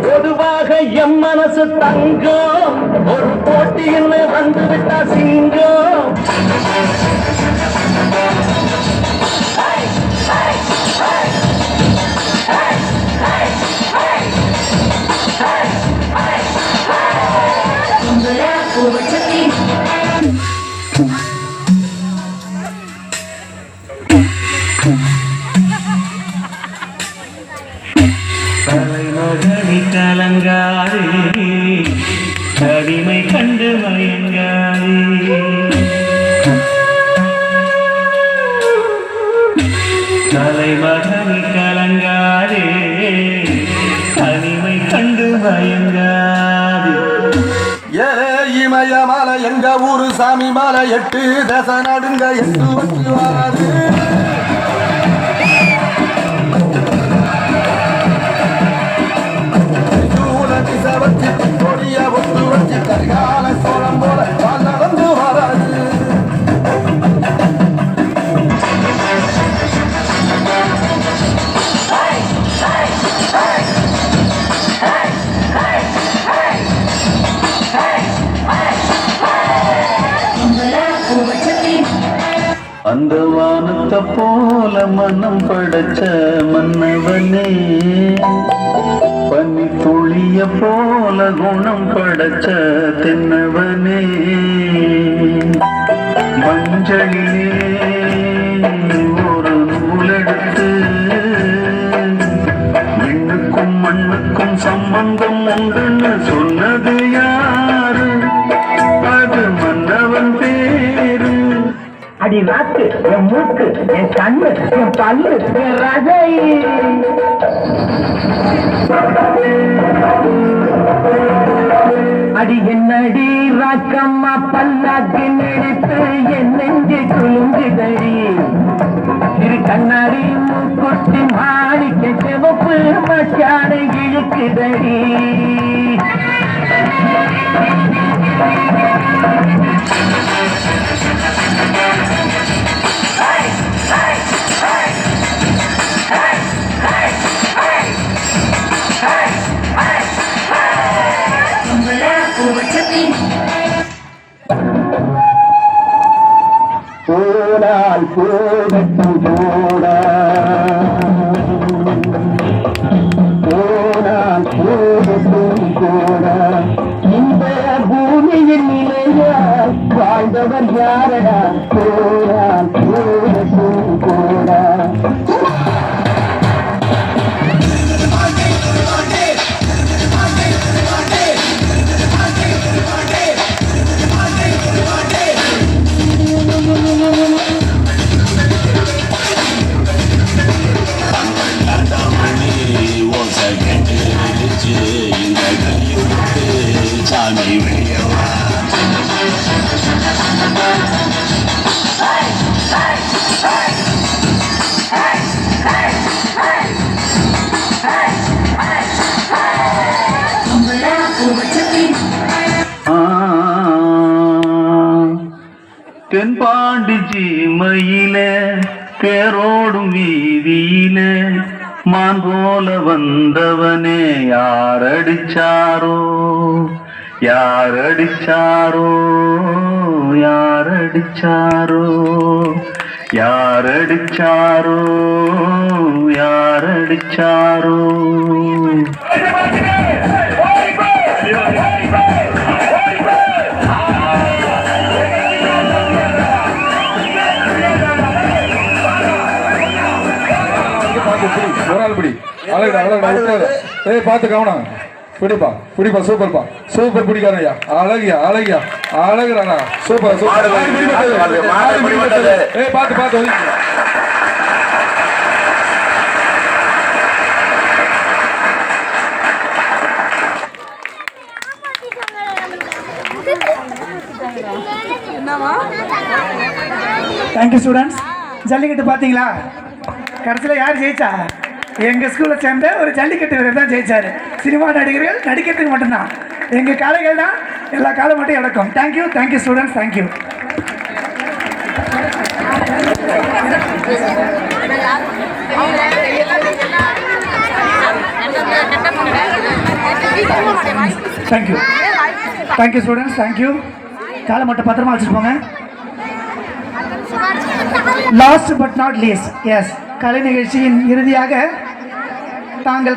பொதுவாக எம் மனசு தங்கம் ஒரு போட்டியில் வந்து விட்டா சிங்கம் தலைமகனி கலங்காதே கடிமை கண்டு மயங்காதே தலைமகனி கலங்காதே தனிமை கண்டு மயங்காதே இமய மலை எங்க ஊரு சாமி மலை 8 தச நடுங்க 8 வச்சு வராது கொடிய ஒட்டு வச்சு கரிகால சோளம் போல நடந்து வராது அந்த வானத்தை போல மனம் படைச்ச மன்னவனே பனி துளிய போல குணம் படைச்ச தென்னவனே மஞ்சளிலே ஒரு நூலெடுத்து விண்ணுக்கும் மண்ணுக்கும் சம்பந்தம் உண்டுன்னு சொன்னது யாரு அது மன்னவன் பேரு அடி நாக்கு என் மூக்கு என் கண்ணு என் பல்லு என் ரகை அடி என்னடி ராக்கம்மா பல்லாக்கு நடித்து என் நெஞ்சு குலுங்குதடி திரு கண்ணாடி மூக்குட்டி மாணிக்க சிவப்பு மச்சானை இழுக்குதடி போடால் போகட்டும் போடா போடால் போகட்டும் போடா இந்த பூமியின் நிலையா வாழ்ந்தவர் யாரடா போடால் போகட்டும் போடா தென்பாண்டி ஜீமையில தேரோடும் வீதியில மான் போல வந்தவனே யாரடிச்சாரோ யாரடிச்சாரோ யாரடிச்சாரோ யாரடிச்சாரோ யாரடிச்சாரோ பார்த்து கவனம் பிடிப்பா பிடிப்பா சூப்பர்ப்பா சூப்பர் பிடிக்காரையா அழகியா அழகியா அழகுறானா சூப்பர் சூப்பர் பார்த்து பார்த்து தேங்க்யூ ஸ்டூடெண்ட்ஸ். ஜல்லிக்கட்டு பார்த்தீங்களா? கடைசியில் யார் ஜெயிச்சா? எங்கள் ஸ்கூலில் சேர்ந்த ஒரு ஜல்லிக்கட்டு வீரர் தான் ஜெயிச்சார். சினிமா நடிகர்கள் நடிக்கிறதுக்கு மட்டும்தான், எங்கள் காளைகள் தான் எல்லா காலம் மட்டும் இடக்கும். Thank you thank you students, thank you. Thank you thank you students, thank you. காலை மட்டும் பத்திரமா வச்சுட்டு போங்க. Last but not least, yes, கலை நிகழ்ச்சியின் இறுதியாக தாங்கள்